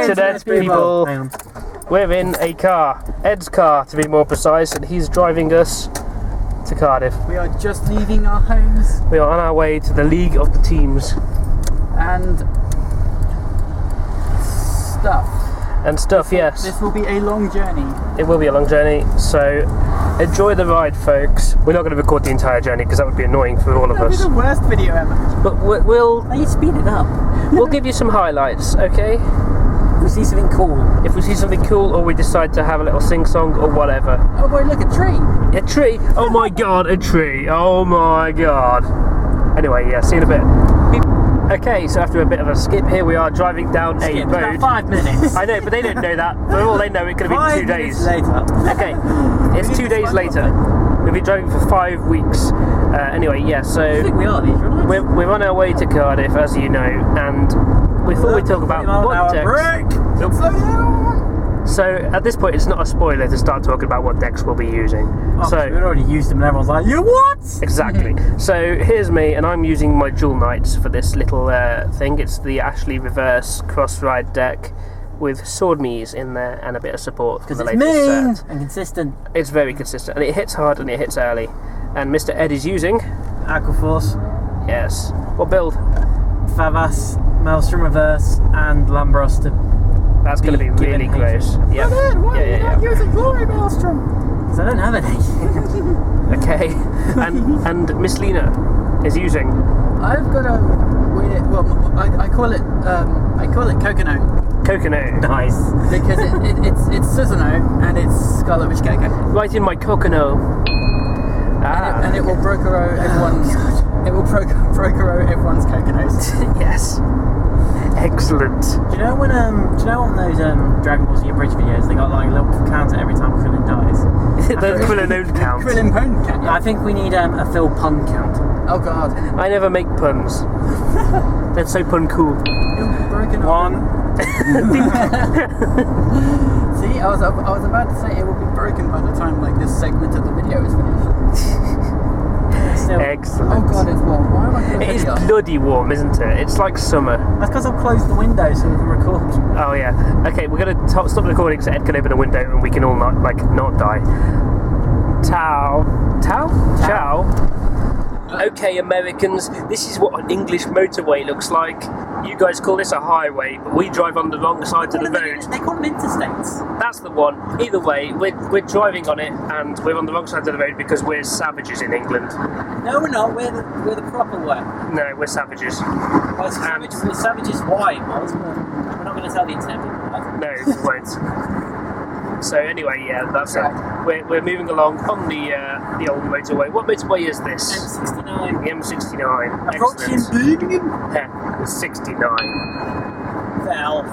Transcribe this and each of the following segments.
internet people. We're in a car, Ed's car to be more precise, and he's driving us to Cardiff. We are just leaving our homes. We are on our way to the League of the Teams. And stuff, yes. This will be a long journey. It will be a long journey, so enjoy the ride, folks. We're not going to record the entire journey because that would be annoying for all of us. That'll be the worst video ever. But we'll... Now you speed it up. We'll give you some highlights, okay? If we see something cool. If we see something cool, or we decide to have a little sing-song or whatever. Oh boy, look, a tree! A tree? Oh my god, a tree! Oh my god. Anyway, yeah, see you in a bit. Okay, so after a bit of a skip, here we are driving down a road. About 5 minutes. I know, but they don't know that. For all they know, it could have been 2 days. Later. Okay, it's 2 days later. We've been driving for 5 weeks. Anyway, yeah, so I think we are these, right? we're on our way to Cardiff, as you know, and we thought we'd talk about what decks. So at this point, it's not a spoiler to start talking about what decks we'll be using. Oh, so we've already used them, and everyone's like, "You what?" Exactly. So here's me, and I'm using my Dual Knights for this little thing. It's the Ashley Reverse Cross Ride deck with Sword Me's in there and a bit of support for the latest mean set. And consistent. It's very consistent, and it hits hard and it hits early. And Mr. Ed is using Aquaforce. Yes. What build? Favas, Maelstrom Reverse, and Lambros to. That's going to be really gross. Yeah. Why are you not using Glory Maelstrom? Because I don't have any. Okay. And Miss Lena is using. I've got a weird. Well, I call it Kokono. Kokono. Nice. Because it's Susanoo and it's Scarlet Witch Gecko. Right in my Kokono. And it will brokero everyone's. It will brokero everyone's Kokonos. Yes. Excellent. Do you know when on those Dragon Ball Z Bridge videos they got like a little counter every time Krillin dies? The Krillin own count. Krillin pun count. Yeah. I think we need a Phil pun count. Oh god. I never make puns. That's so pun cool. Broken One. See, I was about to say it will be broken by the time like this segment of the video is finished. Still. Excellent. Oh god, it's warm. Why am I going to It is bloody warm, isn't it? It's like summer. That's because I've closed the window so we can record. Oh yeah. Okay, we're gonna stop recording so Ed can open a window and we can all not die. Ciao. Okay, Americans, this is what an English motorway looks like. You guys call this a highway, but we drive on the wrong side of the road. They call them interstates. That's the one. Either way, we're driving on it, and we're on the wrong side of the road because we're savages in England. No, we're not. We're the proper way. No, we're savages. Well, savages why, Miles? We're not going to tell the internet people that. No, we won't. So anyway, yeah, that's it. We're moving along on the old motorway. What motorway is this? M69. The M69. Approaching Birmingham. 69. Well.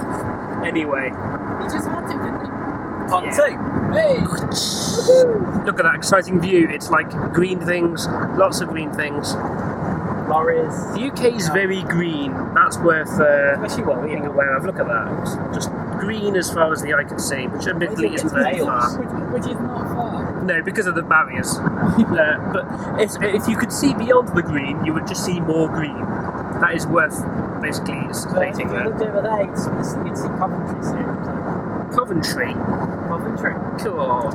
Anyway. You just had to, didn't you? Part two. Hey! Look at that exciting view. It's like green things, lots of green things. Lorries. The UK is very green. That's worth being aware of. Look at that. It's just green as far as the eye can see, which admittedly isn't very far. Which is not far. No, because of the barriers. But if you could see beyond the green, you would just see more green. That is worth basically stating that. If you looked over there, you'd see Coventry soon. Coventry? Coventry. Cool.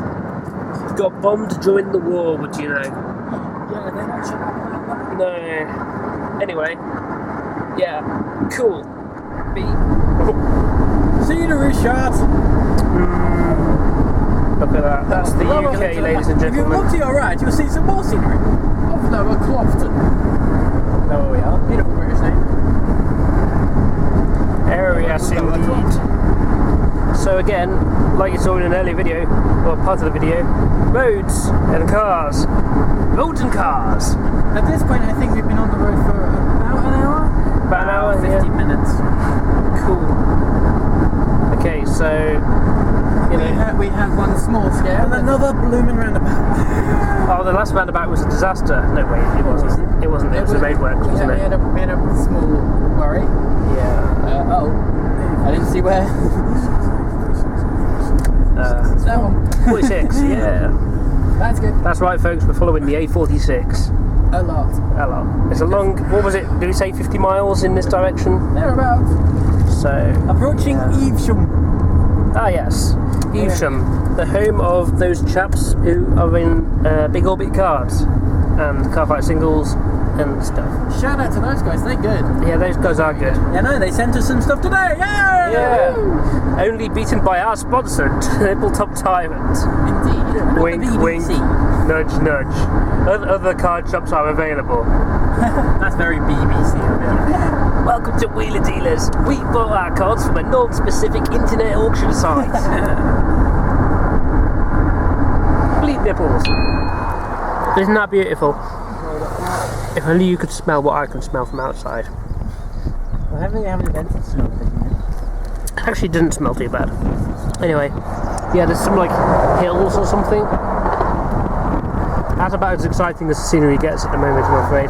Got bombed during the war, would you know? Yeah, they don't shut up about that. No. Anyway. Yeah. Cool. Scenery shot! Look at that. That's the UK, ladies and If you gentlemen. look to your right, you'll see some more scenery. Of Lower Clopton. There we are. Beautiful British name. Yes, indeed. So again, like you saw in an earlier video, or part of the video, roads and cars. Roads and cars. At this point, I think we've been on the road for about an hour? About an hour, 15 minutes. Cool. Okay, so... We had one small scare. And another blooming roundabout. Oh, the last roundabout was a disaster. No, wait, it wasn't. It wasn't. It was a roadworks, wasn't it? We had a small worry. Yeah. I didn't see where. That one. 46, yeah. That's good. That's right, folks, we're following the A46. A lot. A lot. It's a long. What was it? Did we say 50 miles in this direction? Thereabouts. So Approaching Evesham. ah yes, Evesham, the home of those chaps who are in Big Orbit cards and Cardfight singles and stuff. Shout out to those guys, they're good. Yeah, those guys are good. Yeah, no, they sent us some stuff today. Yay! Yeah. Only beaten by our sponsor, Tabletop Tyrant. Indeed. Wink, wink. Nudge, nudge. Other card shops are available. That's very BBC of it. Welcome to Wheeler Dealers. We bought our cards from a non-specific internet auction site. Bleed nipples. Isn't that beautiful? If only you could smell what I can smell from outside. I haven't really have any dental smell. Actually, it didn't smell too bad. Anyway, yeah, there's some like hills or something. That's about as exciting as the scenery gets at the moment, I'm afraid.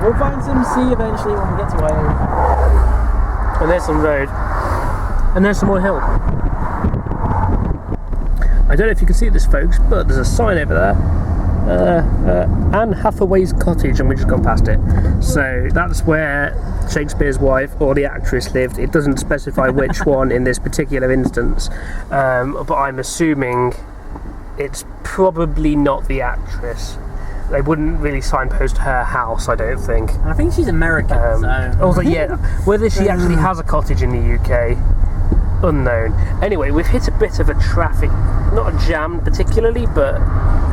We'll find some sea eventually when we get to Wales. And there's some road. And there's some more hill. I don't know if you can see this, folks, but there's a sign over there. Anne Hathaway's cottage, and we've just gone past it. So that's where Shakespeare's wife or the actress lived. It doesn't specify which one in this particular instance, but I'm assuming it's probably not the actress. They wouldn't really signpost her house, I don't think. I think she's American, so... Also, yeah, whether she actually has a cottage in the UK, unknown. Anyway, we've hit a bit of a traffic, not a jam particularly, but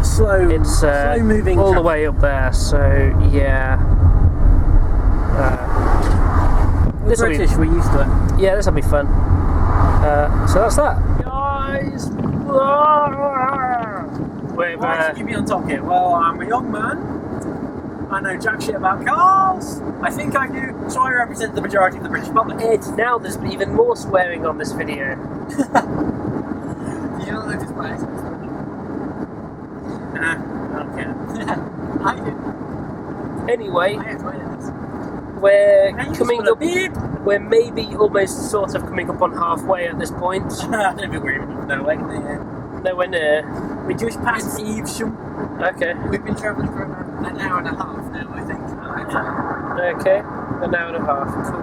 slow moving all traffic. The way up there, so yeah. We're British, we're used to it. Yeah, this'll be fun. So that's that. Guys! Why should you be on top here? Well, I'm a young man. I know jack shit about cars. I think I do, so I represent the majority of the British public. Ed, now there's even more swearing on this video. You don't notice my accent? I don't care. I do. Anyway, I have to edit this. we're Now you coming just up. wanna beep. We're maybe almost sort of coming up on halfway at this point. I don't think we're even nowhere near. Nowhere near. We just passed Evesham. Okay. We've been travelling for about an hour and a half now, I think. Okay. An hour and a half. Cool.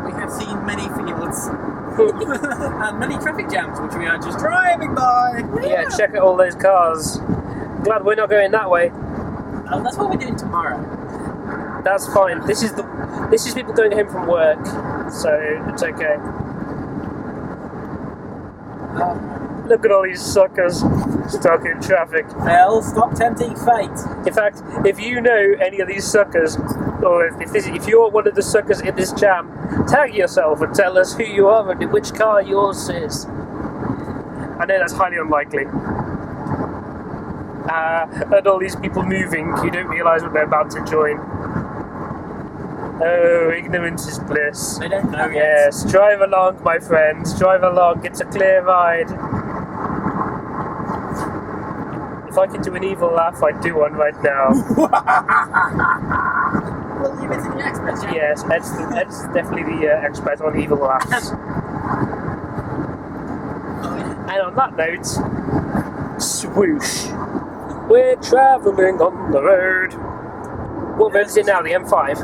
We have seen many fields. And many traffic jams, which we are just driving by. Yeah, check out all those cars. Glad we're not going that way. Oh, that's what we're doing tomorrow. That's fine. This is people going home from work, so it's okay. Look at all these suckers stuck in traffic. Well, stop tempting fate. In fact, if you know any of these suckers, or if you're one of the suckers in this jam, tag yourself and tell us who you are and which car yours is. I know that's highly unlikely. And all these people moving, you don't realise what they're about to join. Oh, ignorance is bliss. They don't know yet. Yes, drive along, my friends. Drive along. It's a clear ride. If I could do an evil laugh, I'd do one right now. We'll leave it to the experts, yeah? Yes, Ed's definitely the expert on evil laughs. And on that note, swoosh. We're travelling on the road. What road is it now? The M5?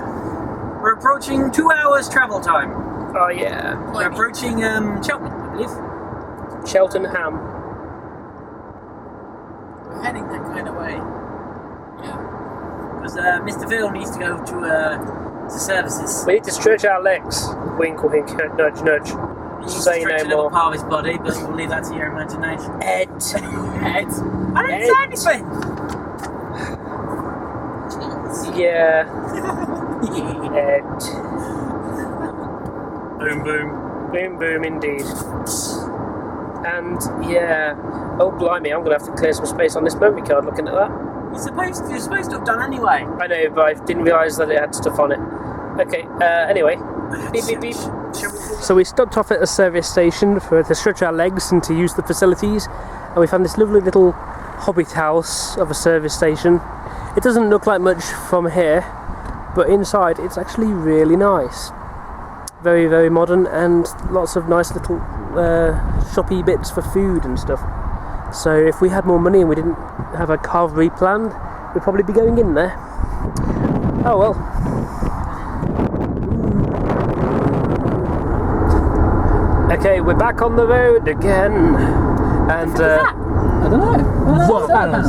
We're approaching 2 hours travel time. Oh yeah. We're approaching Cheltenham, I believe. Cheltenham. We're heading that kind of way. Yeah. Because Mr. Phil needs to go to services. We need to stretch our legs. Wink, wink, nudge, nudge. He needs Say to no stretch a little more. part of his body, but we'll leave that to your imagination. Ed. Ed. I didn't say anything. Yeah. Ed. Boom, boom. Boom, boom, indeed. And yeah. Oh blimey, I'm gonna have to clear some space on this memory card. Looking at that. You're supposed to have done anyway. I know, but I didn't realise that it had stuff on it. Okay. Anyway. Beep, beep, beep. So we stopped off at a service station to stretch our legs and to use the facilities, and we found this lovely little hobbit house of a service station. It doesn't look like much from here, but inside it's actually really nice. Very, very modern, and lots of nice little shoppy bits for food and stuff. So if we had more money and we didn't have a carvery planned, we'd probably be going in there. Oh well. Okay, we're back on the road again. And I don't know. Whoa. Solar panels.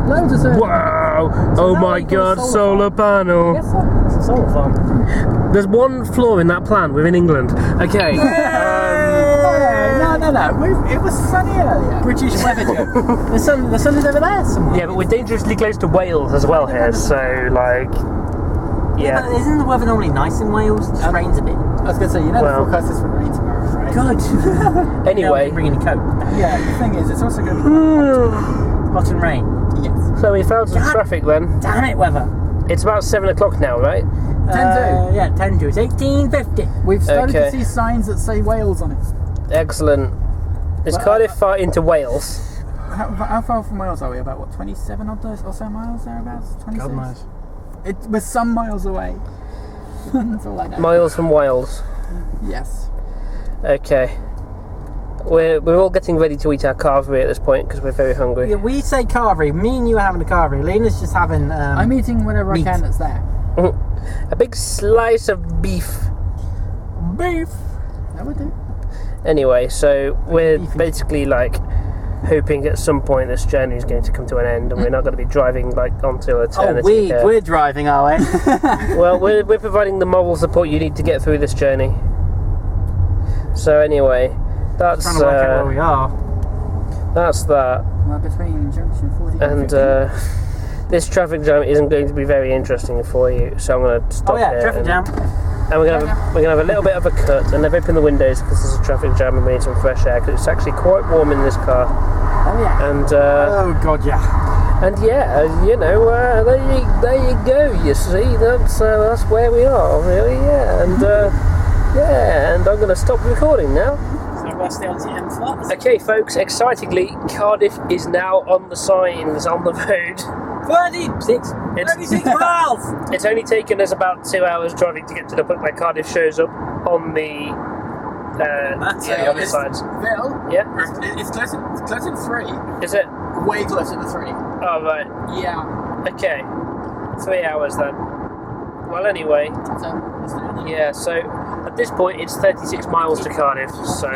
Loads of solar panels. wow! Oh my god, solar panel. Yes, sir. It's a solar farm. There's one flaw in that plan. We're in England. Okay. No. It was sunny earlier. British weather joke. The sun is over there somewhere. Yeah, but we're dangerously close to Wales as well here, so like, Yeah, but isn't the weather normally nice in Wales? It just rains a bit. I was going to say, you know Well. the forecast is for rain tomorrow, right? Good. Anyway. Bringing a coat. Yeah, the thing is, it's also going to be Hot and rain. yes. So we found some God. traffic then. Damn it, weather. It's about 7 o'clock now, right? 10-2. Yeah, 10 to. It's 1850. We've started Okay. to see signs that say Wales on it. Excellent. Is Well, Cardiff far into Wales? How far from Wales are we? About what, 27 odd or so miles thereabouts? 26? God knows. We're some miles away. That's all I know. Miles from Wales. Yes. Okay. We're all getting ready to eat our carvery at this point because we're very hungry. Yeah, we say carvery. Me and you are having a carvery. Lena's just having. I'm eating whatever meat. I can that's there. A big slice of beef. beef. That would do. Anyway, so we're Beefy. basically like hoping at some point this journey is going to come to an end and we're not going to be driving like onto eternity. We're driving, are we? Well, we're providing the moral support you need to get through this journey. So anyway, that's Trying to work out where we are. that's that. We're between junction 40 And 50. this traffic jam isn't going to be very interesting for you, so I'm going to stop Oh yeah, here traffic jam. and we're gonna have a little bit of a cut, and I've opened the windows because there's a traffic jam and we need some fresh air because it's actually quite warm in this car. Oh yeah. And Oh god, yeah. and yeah, you know, there you go. You see, that's where we are, really. Yeah, and yeah, and I'm going to stop recording now. So we'll stay on the M slots. Okay, folks. Excitingly, Cardiff is now on the signs on the road. 36 miles. It's only taken us about 2 hours driving to get to the point where Cardiff shows up on the other sides. Bill, Yeah, it's closer to 3. is it? Way closer to 3. Oh right. Yeah. Okay, 3 hours then. Well, anyway, So, what's the yeah. So at this point, it's 36 miles to Cardiff. So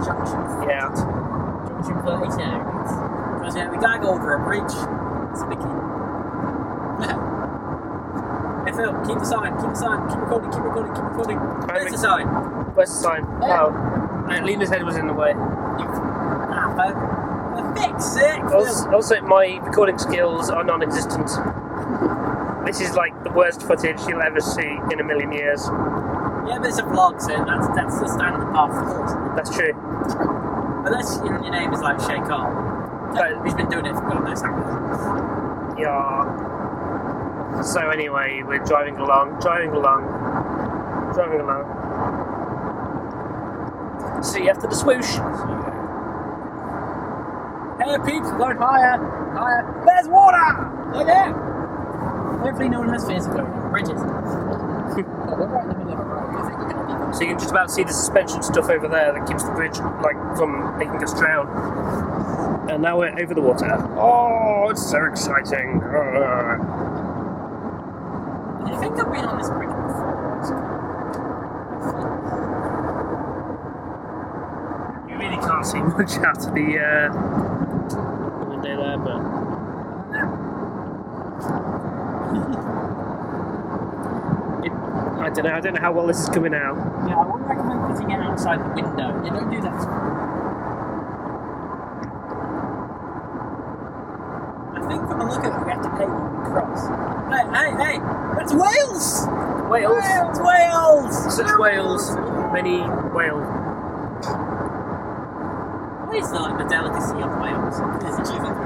junction. yeah. Junction 32. Because yeah, we gotta go over a bridge. It's a big kid. Hey Phil, keep the sign, keep recording. Where's the sign? Where's the sign? There. Oh, Lena's head was in the way. Ah, for fix it, Phil. Also, my recording skills are non-existent. This is like the worst footage you'll ever see in a million years. Yeah, but it's a vlog, so that's the standard path of course. That's true. Unless your name is like Shay Carl. He's been doing it for God knows how long. Yeah. So anyway, we're driving along. See you after the swoosh. Hey peeps, we're going higher. There's water! Look there! Hopefully no one has fears of going on bridges. So you can just about see the suspension stuff over there that keeps the bridge like from making us drown. And now we're over the water. Oh, it's so exciting. I think I've been on this bridge before. You really can't see much out of the window there, but I don't know how well this is coming out. Yeah, I wouldn't recommend putting it outside the window. Yeah, don't do that. I think from the look of it, we have to pay when we cross. Hey! That's Wales! Wales! Such whales, many whales. What is the delicacy of Wales? It's achievement.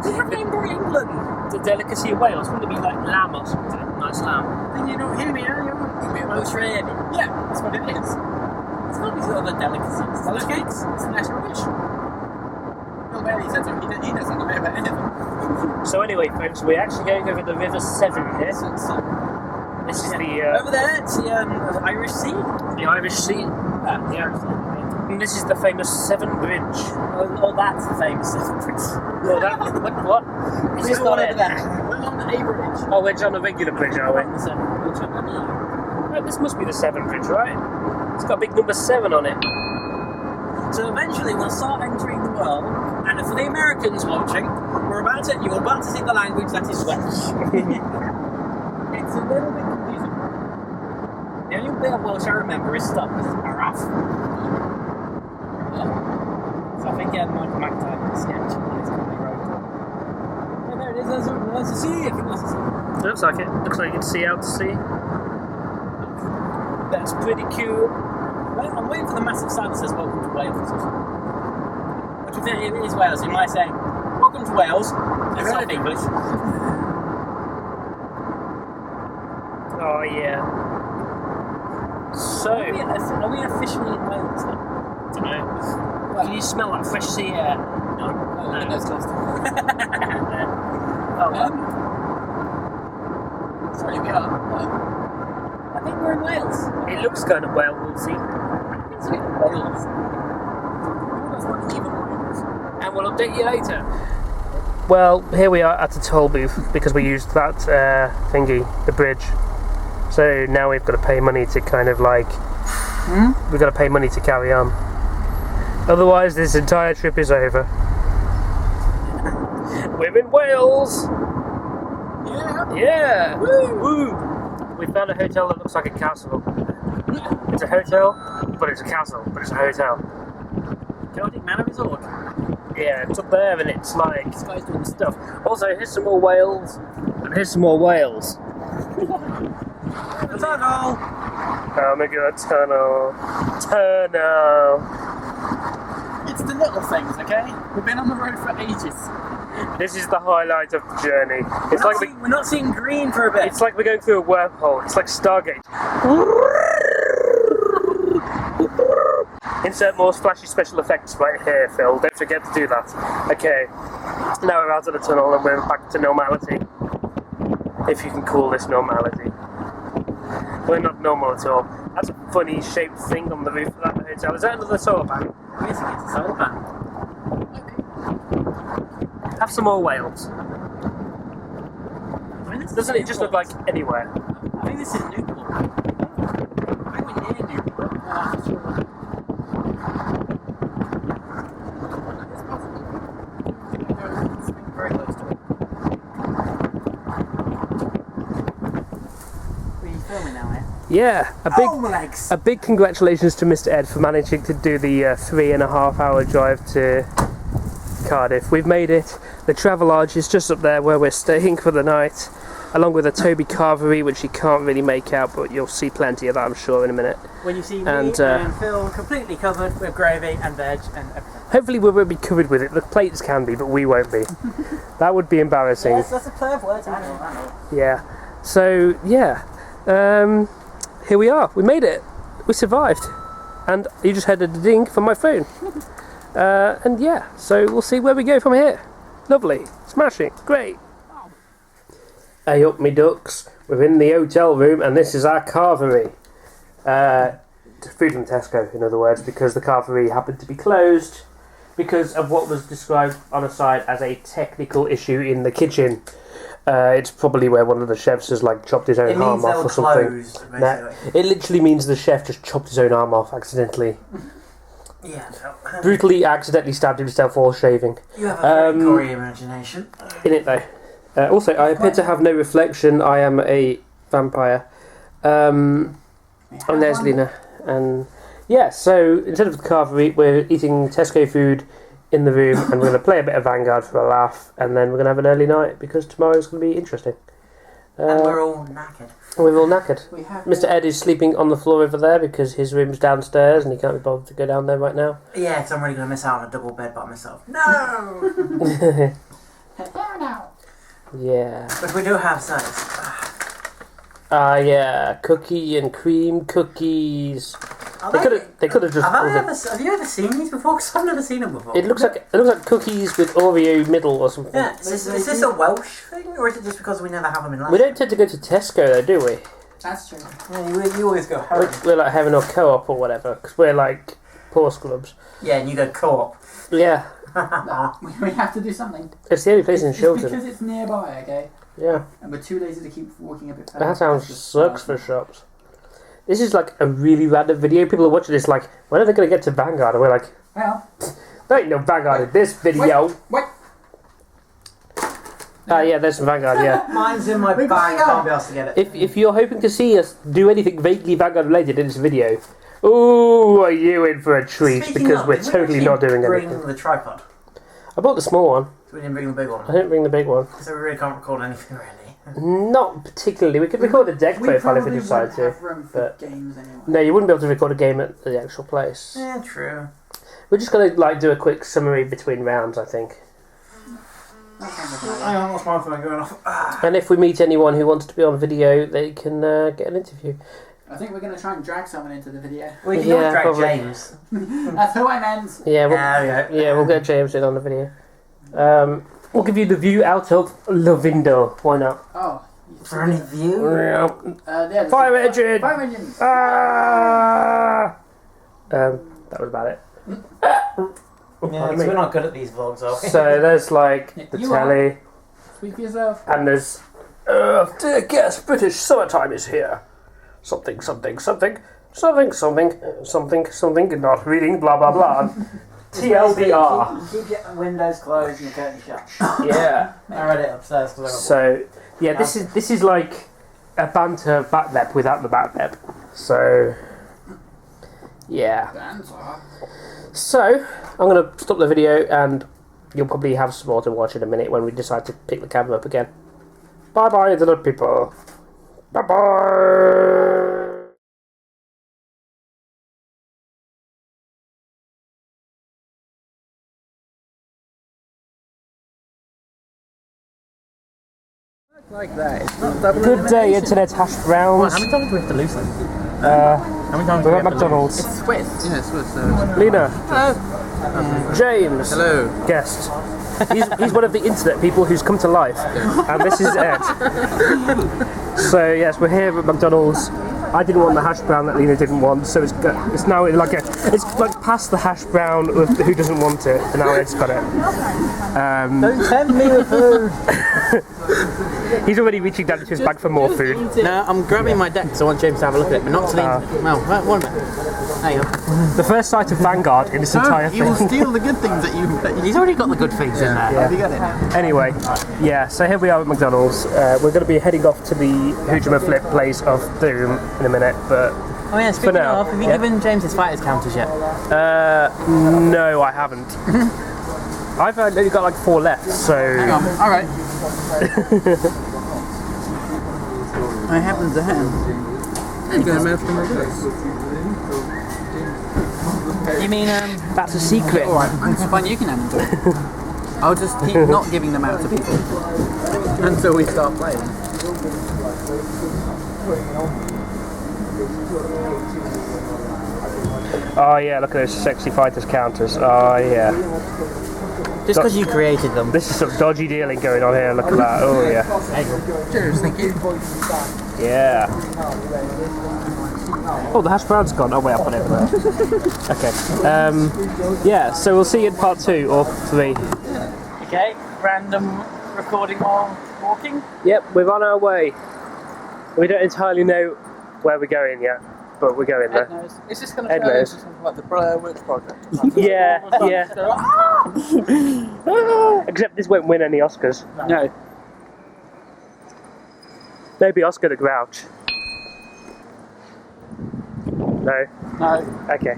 Do you have Edinburgh, England? The delicacy of Wales, wouldn't it be like lamb or something? Nice lamb. Then you don't hear me earlier. Roast rabbit. Yeah, that's what it is. It's not these other delicacies. Roast cakes? It's the national dish. Bill Bailey said so. He doesn't know about anything. So anyway, folks, we're actually going over the River Severn here. This is the over there, it's the Irish Sea. The Irish Sea. Yeah. And this is the famous Severn Bridge. Oh, that's the famous Severn Bridge. No, that what? Is this not it? We're on the A bridge. Oh, we're on a regular bridge, are we? On the 7. Which one are you? Right, this must be the 7 bridge, right? It's got a big number 7 on it. So eventually we'll start entering the world, and for the Americans watching, you're about to see the language that is Welsh. It's a little bit confusing. The only bit of Welsh I remember is stuff. This is Araf. So I think Michael McDonald in the sketch on his comedy road. Oh, there it is. There's a sea. I think that's a sea. Looks like it. Looks like you can see out to sea. That's pretty cool. Well, I'm waiting for the massive sign that says "Welcome to Wales." Which if it is Wales, it might say "Welcome to Wales." It's not English. Oh yeah. So, Are we officially in Wales then? don't know. Can you smell that fresh sea air? No. No, it's closed. Oh, Sorry, we are. I think we're in Wales. it looks kind of Walesy. It's in Wales. And we'll update you later. Well, here we are at the toll booth because we used that thingy, the bridge. So now we've got to pay money to kind of like... We've got to pay money to carry on. Otherwise, this entire trip is over. We're in Wales! Yeah. Yeah! Woo! Woo! We found a hotel that looks like a castle. It's a hotel, but it's a castle, but it's a hotel. Celtic Manor Resort. Yeah, it's up there and it's like this guy's doing stuff. Also, here's some more whales, and here's some more whales. The tunnel. Oh my god, tunnel. Tunnel. It's the little things, okay? We've been on the road for ages. This is the highlight of the journey. We're not seeing green for a bit. It's like we're going through a wormhole. It's like Stargate. Insert more flashy special effects right here, Phil. Don't forget to do that. Okay. Now we're out of the tunnel and we're back to normality. If you can call this normality. We're not normal at all. That's a funny shaped thing on the roof of that hotel. Is that another solar panel? I guess it's a solar panel. Have some more whales. I mean, this Doesn't is it just look like anywhere? I think this is Newport. I think we're near Newport. Very close to it. Are you filming now, eh? Yeah, Legs. a big congratulations to Mr. Ed for managing to do the 3.5 hour drive to Cardiff. We've made it. The Travelodge is just up there where we're staying for the night, along with a Toby Carvery, which you can't really make out, but you'll see plenty of that, I'm sure, in a minute. When you see me And, and Phil completely covered with gravy and veg and everything. Hopefully we won't be covered with it. The plates can be, but we won't be. That would be embarrassing. Yes, that's a play of words. I know. Yeah. So, yeah. Here we are. We made it. We survived. And you just heard a ding from my phone. And yeah, so we'll see where we go from here. Lovely. Smashing. Great. Hey up me ducks. We're in the hotel room and this is our carvery. Food from Tesco, in other words, because the carvery happened to be closed because of what was described on a side as a technical issue in the kitchen. It's probably where one of the chefs has like chopped his own arm off or something. Nah, it literally means the chef just chopped his own arm off accidentally. Yeah. Brutally accidentally stabbed himself while shaving. You have a very gory imagination. In it though. Also, I appear to have no reflection. I am a vampire. And there's Lena. And yeah, so instead of the carvery, we're eating Tesco food in the room, and we're going to play a bit of Vanguard for a laugh, and then we're going to have an early night because tomorrow's going to be interesting. And we're all knackered. We're all knackered. Mr. Ed is sleeping on the floor over there because his room's downstairs and he can't be bothered to go down there right now. Yeah, so I'm really going to miss out on a double bed by myself. No! Yeah. But we do have size. Yeah, cookie and cream cookies. They could have just. Have you ever seen these before? Because I've never seen them before. It looks like cookies with Oreo middle or something. Yeah, is this a Welsh thing, or is it just because we never have them in London? We don't tend to go to Tesco though, do we? That's true. Yeah, you always go. We're like having a co-op or whatever, because we're like horse clubs. Yeah, and you go co-op. Yeah. We have to do something. It's the only place in Shilton. Because it's nearby, okay? Yeah. And we're too lazy to keep walking a bit further. That sounds sucks for shops. This is like a really random video. People are watching this like, when are they going to get to Vanguard? And we're like, Well, there ain't no Vanguard in this video. wait. Yeah, there's some Vanguard, yeah. Mine's in my bag, can't be asked to get it. If you're hoping to see us do anything vaguely Vanguard related in this video, ooh, are you in for a treat? Speaking Because of, we're did we totally actually not doing bring anything. the tripod? I bought the small one. So we didn't bring the big I one. didn't bring the big one. So we really can't record anything really. Not particularly. We could record a deck We profile if probably we decide won't to. have room for but- games anyway. No, you wouldn't be able to record a game at the actual place. Yeah, true. We're just going to like do a quick summary between rounds, I think. That sounds like a good Hang on, what's my phone going off? And if we meet anyone who wants to be on video, they can get an interview. I think we're going to try and drag someone into the video. We can Yeah, drag probably. James. That's who I meant. Yeah, Yeah, yeah, we'll get James in on the video. We'll give you the view out of Lovindo. Why not? Oh. For any view? Yeah, Fire engine! Fire engines! Ah! That was about it. Yeah, because we're not good at these vlogs, are we? So there's like the You telly, Speak for yourself. and there's dear guest, British summertime is here. Something, something, something, something, something, something, something. Not reading, blah blah blah. TLDR. Keep your windows closed and your curtains shut. Yeah. I read it upstairs because I got So yeah, this is like a banter bat rep without the bat rep. So yeah. Banter. So I'm gonna stop the video, and you'll probably have some more to watch in a minute when we decide to pick the camera up again. Bye bye, little people. Bye bye. Like that. It's not double Good day, internet hash browns. How many times do we have to lose them? How many times we're at McDonald's. It's Swiss. Yeah, Swiss. Lena, Hello. James, Hello. guest. He's one of the internet people who's come to life, and this is Ed. So yes, we're here at McDonald's. I didn't want the hash brown that Lena didn't want, so it's now like it's like past the hash brown of who doesn't want it, and now Ed's got it. Don't tempt me with food. He's already reaching down into his bag for more food. No, I'm grabbing my deck, so I want James to have a look at it, but not to leave. Well, one minute. There you go. The first sight of Vanguard in this entire You will thing. steal the good things that you. He's already got the good things in there. Yeah. You got it now. Anyway, yeah, so here we are at McDonald's. We're going to be heading off to the Hoojama Flip place of Doom in a minute, but Oh yeah, speaking now, of, have you yeah. given James his fighters counters yet? no, I haven't. I've only got like 4 left, so... Hang on, alright. I happen to have. You gonna mouth them You mean, That's a secret. alright, it's fine, you can have them too. I'll just keep not giving them out to people until we start playing. Oh yeah, look at those sexy fighters counters. Oh yeah. Just because you created them. This is some dodgy dealing going on here, look at that. Oh yeah. Cheers, thank you. Yeah. Oh, the hash brown's gone. Oh wait, I'll put it over there. Okay. Yeah, so we'll see you in part 2 or 3. Okay, random recording while walking. Yep, we're on our way. We don't entirely know where we're going yet, but we're going Ed there. knows. Is this going to Ed turn knows. into something like the Blair Witch Project? Yeah, yeah. Except this won't win any Oscars. No. Maybe Oscar the Grouch. No? No. Okay.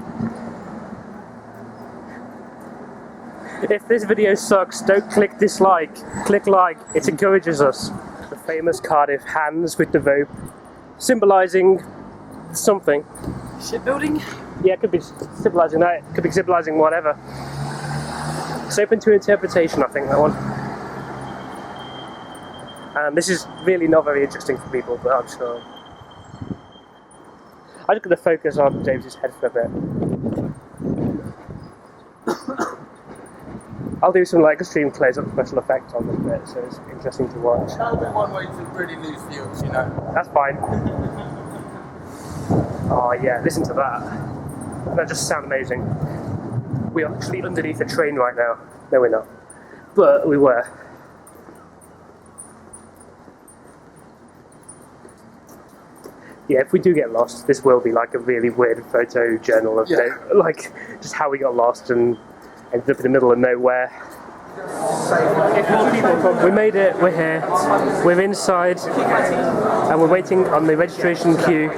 If this video sucks, don't click dislike. Click like. It encourages us. The famous Cardiff hands with the rope, symbolising something. Shipbuilding? Yeah, it could be symbolising that. It could be symbolising whatever. It's open to interpretation, I think, that one. And this is really not very interesting for people, but I'm sure. I'm just going to focus on James's head for a bit. I'll do some like extreme close-up special effects on this bit, so it's interesting to watch. That would be one way to really lose viewers, you know. That's fine. Oh yeah, listen to that. That just sounds amazing. We're actually underneath a train right now. No, we're not. But we were. Yeah, if we do get lost, this will be like a really weird photo journal of like just how we got lost and ended up in the middle of nowhere. We made it, we're here, we're inside, and we're waiting on the registration queue.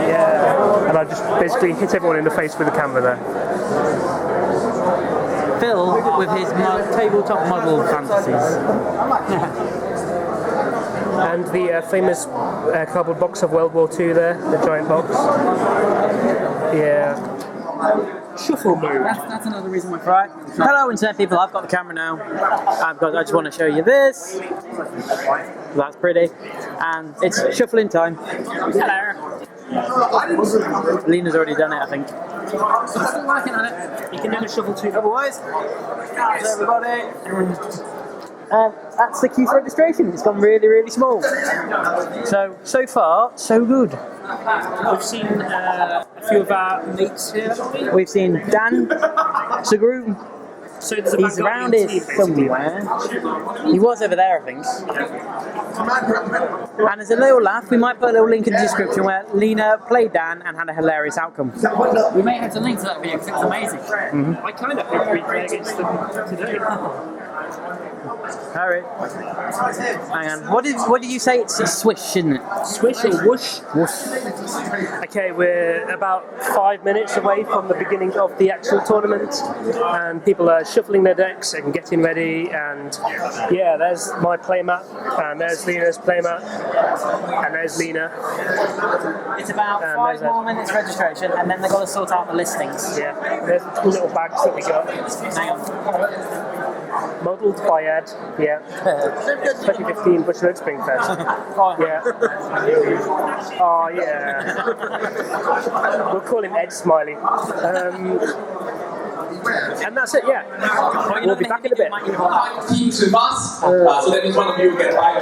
Yeah, and I just basically hit everyone in the face with the camera there. Phil with his tabletop model fantasies. And the famous cardboard box of World War II there, the giant box. Yeah. Shuffle mode. That's another reason why. Right. Hello, internet people. I've got the camera now. I just want to show you this. That's pretty. And it's shuffling time. Hello. Lena's already done it, I think. Still working on it. You can do the shuffle too. Otherwise, how's everybody? That's the queue for registration. It's gone really, really small. So far, so good. We've seen a few of our mates here, haven't we? We've seen Dan Sagru. So there's a He's around here somewhere. He was over there, I think. And as a little laugh, we might put a little link in the description where Lena played Dan and had a hilarious outcome. We may have to link to that video because it was amazing. I kind of hope we play against them today. Harry. Hang on. What did you say? It's swish, isn't it? Swish or whoosh? Whoosh. Okay, we're about 5 minutes away from the beginning of the actual tournament, and people are shuffling their decks and getting ready. And yeah, there's my playmat, and there's Lena's playmat, and there's Lena. It's about 5 more minutes registration, and then they've got to sort out the listings. Yeah, there's the two little bags that we got. Hang on. Modelled by Ed, yeah. 2015 Bushwick Springfest. Yeah. Oh, yeah. We'll call him Ed Smiley. And that's it, yeah. We'll be back in a bit. Team to pass, so that means one of you get by.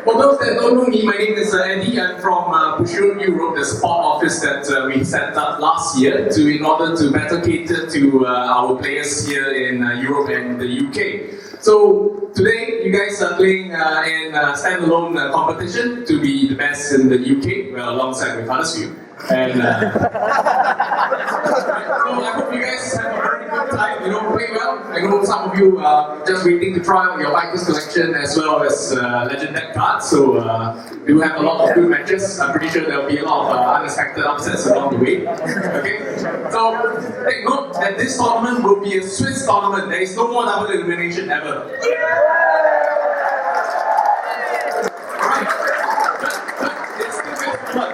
For those that don't know me, my name is Eddie. I'm from Kudos, Europe, the support office that we set up last year in order to better cater to our players here in Europe and the UK. So today, you guys are playing in a standalone competition to be the best in the UK, well, alongside with others few. And so I hope you guys have a very good time. Play well. I know some of you are just waiting to try out your Vikings collection as well as Legend deck cards. So we will have a lot of good matches. I'm pretty sure there will be a lot of unexpected upsets along the way. Okay. So take note that this tournament will be a Swiss tournament. There is no more double elimination ever. Right. It's still very fun.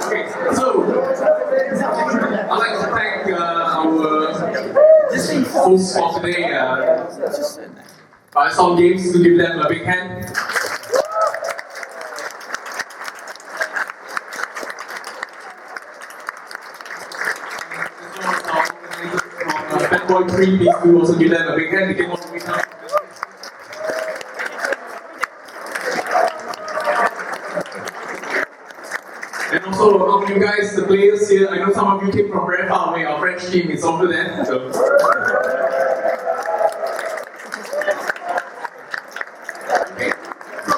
Okay, so I'd like to thank our hosts for today, Some Games, to give them a big hand. Bad Boy 3, please do also give them a big hand. They came all the way down. And also among you guys, the players here, I know some of you came from very far away. Our French team is over there. So. Okay. So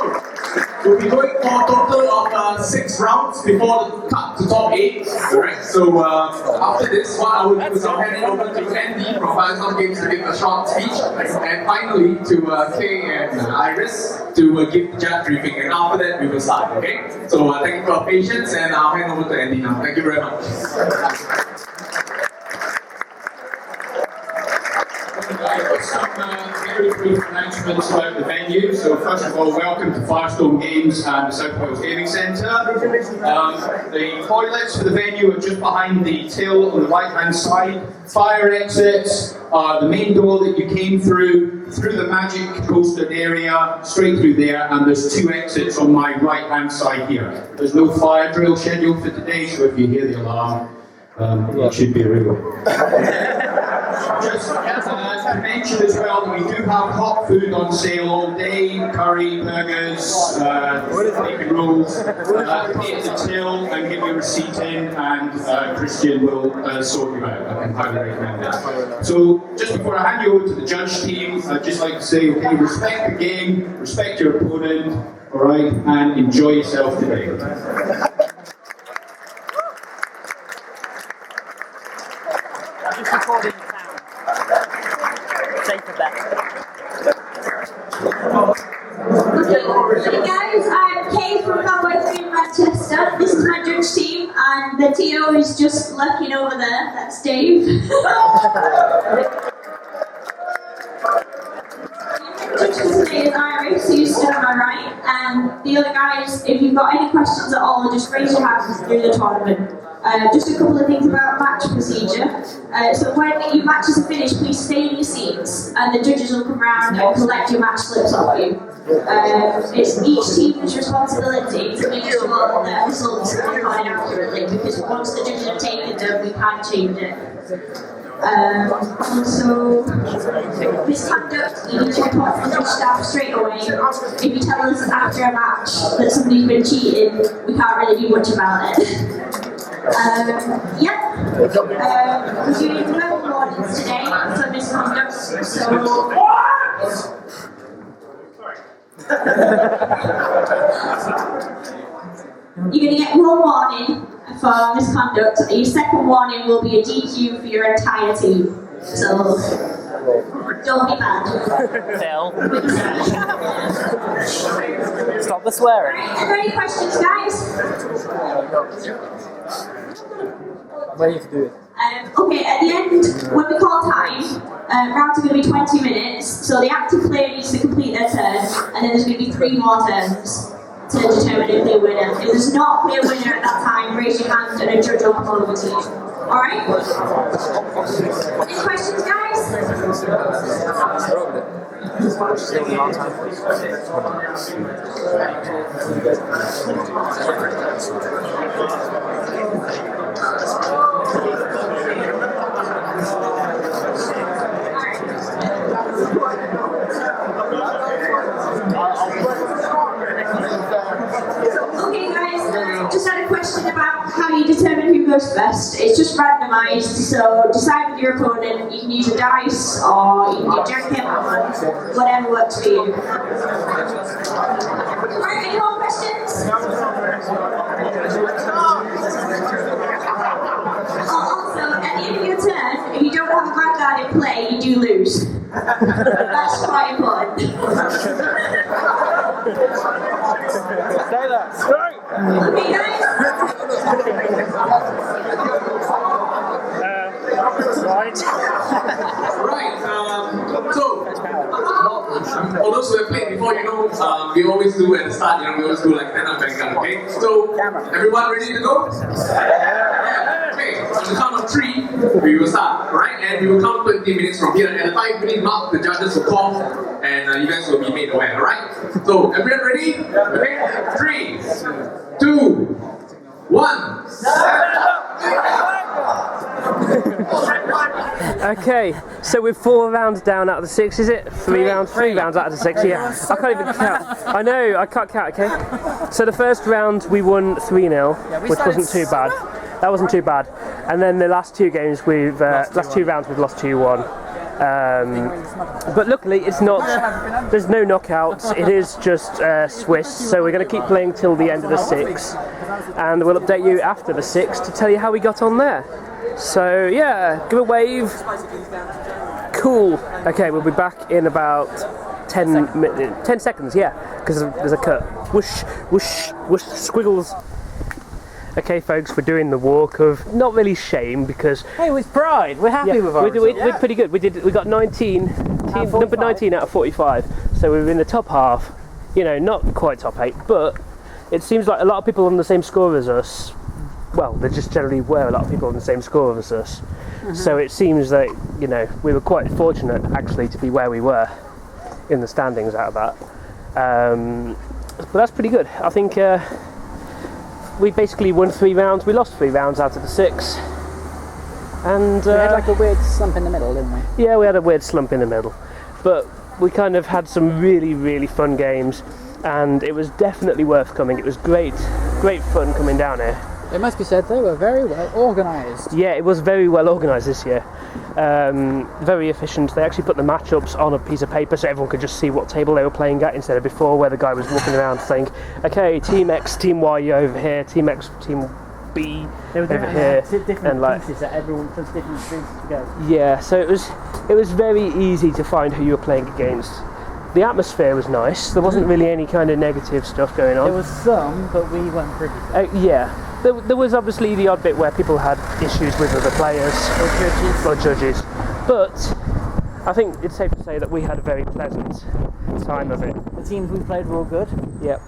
we'll be going for a total of 6 rounds before the cut to top 8. Alright. So after this, what I will do is I'll hand it over to Andy from Some Games to give a short speech, and finally to Kay and Iris to give the judge briefing, and after that we will start, okay? So thank you for your patience, and I'll hand over to Andy now. Thank you very much. very brief announcements about the venue. So first of all, welcome to Firestone Games and the South Wales Gaming Centre. The toilets for the venue are just behind the till on the right-hand side. Fire exits are the main door that you came through the magic coaster area, straight through there, and there's 2 exits on my right-hand side here. There's no fire drill scheduled for today, so if you hear the alarm, it should be a real. Just to mention as well that we do have hot food on sale all day, curry, burgers, bacon rolls. Pay at the till and give your receipt in, and Christian will sort you out. I can highly recommend it. So just before I hand you over to the judge team, I'd just like to say, okay, respect the game, respect your opponent, alright, and enjoy yourself today. Just recording the sound. Safer bet. Hey guys, I'm Kay from Cardfight Vanguard Manchester. This is my judge team, and the TO is just lurking over there. That's Dave. The judge for today is Iris, who's stood on my right, and the other guys, if you've got any questions at all, just raise your hands through the tournament. Just a couple of things about match procedure. So when your matches are finished, please stay in your seats, and the judges will come around and collect your match slips off you. It's each team's responsibility to make sure that results are recorded accurately, because once the judges have taken them, we can't change it. Also, misconduct, you need to report to the judge staff straight away. If you tell us after a match that somebody's been cheating, we can't really do much about it. We're doing level warnings today for misconduct, so... You're going to get 1 warning for misconduct. Your second warning will be a DQ for your entire team. So, don't be bad. Phil. Stop the swearing. Alright, are there any questions, guys? Ready to do it. Okay, at the end, when we call time, rounds are going to be 20 minutes, so the active player needs to complete their turn, and then there's going to be 3 more turns to determine if they're winner. If there's not a clear winner at that time, raise your hand and a judge will come over to you. Alright? Any questions, guys? Okay guys, just had a question about how you determine who goes first. It's just randomised, so decide with your opponent. You can use a dice or you can do jacket, whatever works for you. Alright, any more questions? Also, at the end of your turn, if you don't have a Vanguard in play, you do lose. That's quite important. Say that. Okay, guys? Right, so, for those who have played before, you know, we always do at the start, we always do like Banter, okay? So, everyone ready to go? Yeah. Okay, on the count of 3, we will start, alright? And we will count 20 minutes from here. And the 5-minute mark, the judges will call, and you guys will be made aware, alright? So, everyone ready? Okay, 3, 2, 1. Okay, so we're 4 rounds down out of the 6, is it? 3 rounds? 3 rounds out of the 6, yeah. I can't even count. I know, I can't count, okay? So the first round we won 3-0, which wasn't too bad. That wasn't too bad. And then the last 2 games, last 2 rounds we've lost 2-1. But luckily it's not, there's no knockouts, it is just Swiss, so we're going to keep playing till the end of the 6, and we'll update you after the 6 to tell you how we got on there. So yeah, give a wave. Cool. Okay, we'll be back in about 10 seconds, yeah, because there's a cut. Whoosh, whoosh, whoosh, squiggles. Okay, folks, we're doing the walk of not really shame because Hey, with pride, we're happy with ours. we're pretty good. We got 19 to number 19 out of 45. So we were in the top half. You know, not quite top 8, but it seems like a lot of people on the same score as us. Well, there just generally were a lot of people on the same score as us. So it seems that, you know, we were quite fortunate actually to be where we were in the standings out of that. But that's pretty good. I think we basically won 3 rounds. We lost 3 rounds out of the 6. And We had like a weird slump in the middle, didn't we? yeah, we had a weird slump in the middle. But we kind of had some really, really fun games, and it was definitely worth coming. It was great fun coming down here. It must be said they were very well organised. Yeah, it was very well organised this year. Very efficient. They actually put the matchups on a piece of paper so everyone could just see what table they were playing at, instead of before where the guy was walking around saying, okay, Team X, Team Y, you're over here, Team X, Team B over here, different like pieces that everyone does different things to go. yeah. So it was very easy to find who you were playing against. The atmosphere was nice. There wasn't really any kind of negative stuff going on. There was some, but we weren't privy to. Yeah. There was obviously the odd bit where people had issues with other players or judges, but I think it's safe to say that we had a very pleasant time of it. The teams we played were all good. Yep.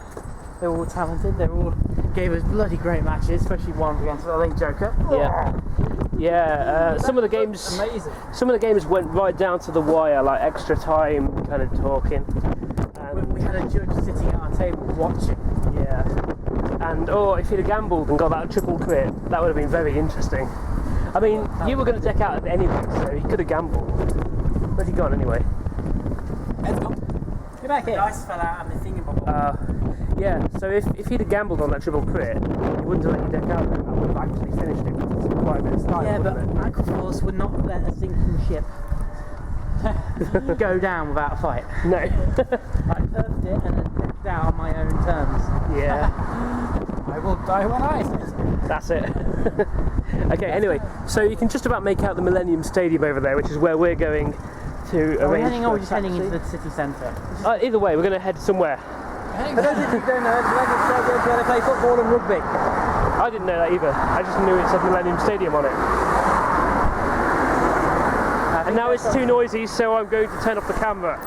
They were all talented. They all gave us bloody great matches, especially one against the Link Joker. Yeah. Some of the games, amazing. Some of the games went right down to the wire, like extra time, kind of talking. When we had a judge sitting at our table watching. Yeah. And if he'd have gambled and got that triple crit, that would have been very interesting. I mean, you were going to deck out anyway, so he could have gambled. Where's he gone anyway? Head's gone. Get back here. Dice fell out and the thingy Yeah, so if he'd have gambled on that triple crit, he wouldn't have let you deck out then. That would have actually finished it, because it's quite a bit of style. Yeah, but wouldn't it? Aquaforce would not let a sinking ship go down without a fight. No. I perfed it and then decked out on my own terms. Yeah. I will die when I say. That's it. Okay, anyway, so you can just about make out the Millennium Stadium over there, which is where we're going to Are we arrange heading or are we for just heading taxi. into the city centre? Either way, we're going to head somewhere. For those of you who don't know, it's Millennium Stadium where they play football and rugby. I didn't know that either. I just knew it said Millennium Stadium on it. And now it's too noisy, so I'm going to turn off the camera.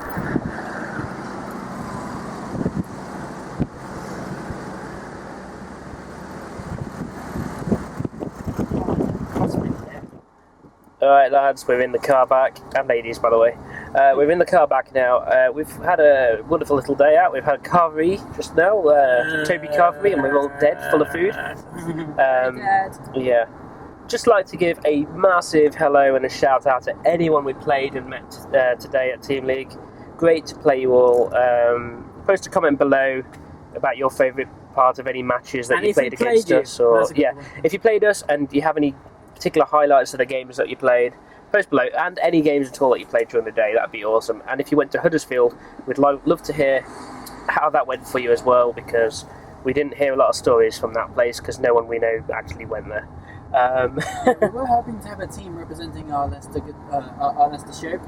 Alright lads, we're in the car back, and ladies by the way. We're in the car back now. We've had a wonderful little day out. We've had carvery just now, Toby carvery, and we're all dead, full of food. Yeah. Just like to give a massive hello and a shout out to anyone we played and met today at Team League. Great to play you all. Post a comment below about your favourite part of any matches that you played against us, or if you played us and you have any particular highlights of the games that you played, post below, and any games at all that you played during the day. That'd be awesome. And if you went to Huddersfield, we'd love to hear how that went for you as well, because we didn't hear a lot of stories from that place because no one we know actually went there. We were hoping to have a team representing our Leicester show.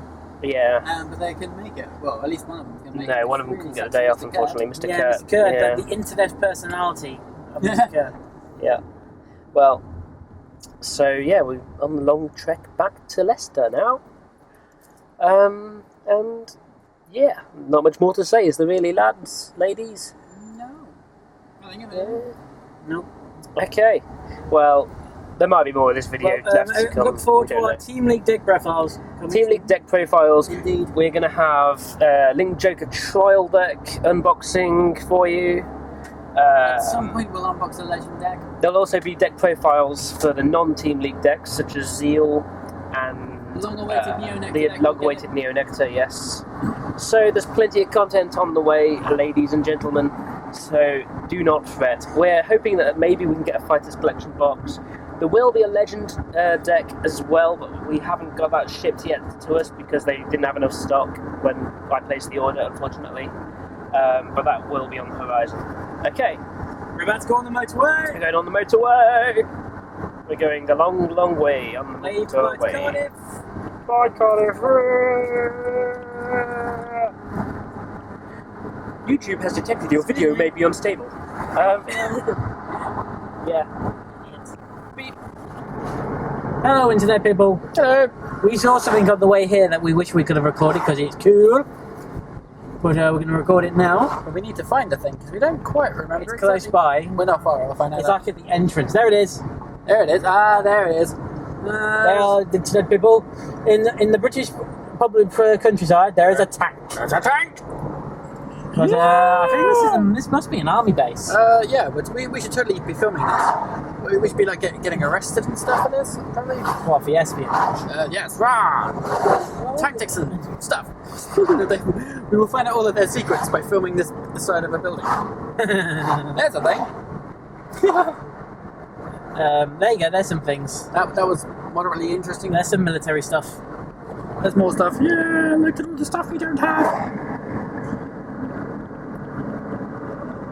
Yeah. But they couldn't make it. Well, at least one of them can make it. No, one of them couldn't get the day off, unfortunately. Mr. Yeah, Kurt. Mr. Kurt, Yeah. the internet personality of Mr. Kurt. Yeah. Well, so yeah, we're on the long trek back to Leicester now. And yeah, not much more to say, is there really, lads, ladies? No. Nothing of it. Nope. Okay. Well, there might be more of this video left to come. Look forward to We don't our know. Team League deck profiles. Team League deck profiles. Indeed. We're going to have Link Joker trial deck unboxing for you. At some point we'll unbox a legend deck. There'll also be deck profiles for the non-Team League decks, such as Zeal and Long-awaited Neo Nectar the deck. long-awaited Neo Nectar, yes. So there's plenty of content on the way, ladies and gentlemen, so do not fret. We're hoping that maybe we can get a Fighters Collection box. There will be a Legend deck as well, but we haven't got that shipped yet to us because they didn't have enough stock when I placed the order, unfortunately. But that will be on the horizon. Okay. We're about to go on the motorway. We're going on the motorway. We're going a long, long way on the motorway. Cardiff. Bye, Cardiff. YouTube has detected your video may be unstable. Yeah. Hello, internet people. Hello. We saw something on the way here that we wish we could have recorded because it's cool. But we're going to record it now. But we need to find the thing because we don't quite remember. It's close by. We're not far. I'll find out. It's like at the entrance. There it is. There it is. Ah, there it is. There are the people in the British public countryside. There is a tank. There's a tank. But I think this must be an army base. Yeah, but we should totally be filming this. We should be like getting arrested and stuff for this, probably. What, for espionage? Yes, rah! Tactics and stuff. We will find out all of their secrets by filming this side of a building. There's a thing. There you go. There's some things. That was moderately interesting. There's some military stuff. There's more stuff. Yeah, look at all the stuff we don't have.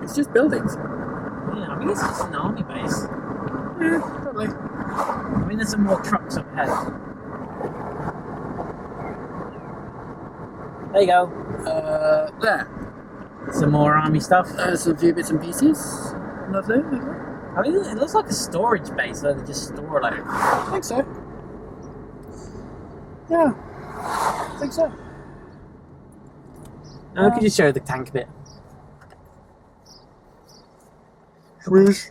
It's just buildings. Yeah, I mean, it's just an army base. Yeah, probably. I mean, there's some more trucks up ahead. There you go. There. Some more army stuff. Some few bits and pieces. Lovely. I mean, it looks like a storage base where they just store like. I think so. Yeah. I think so. Now, could you show the tank a bit? Swish.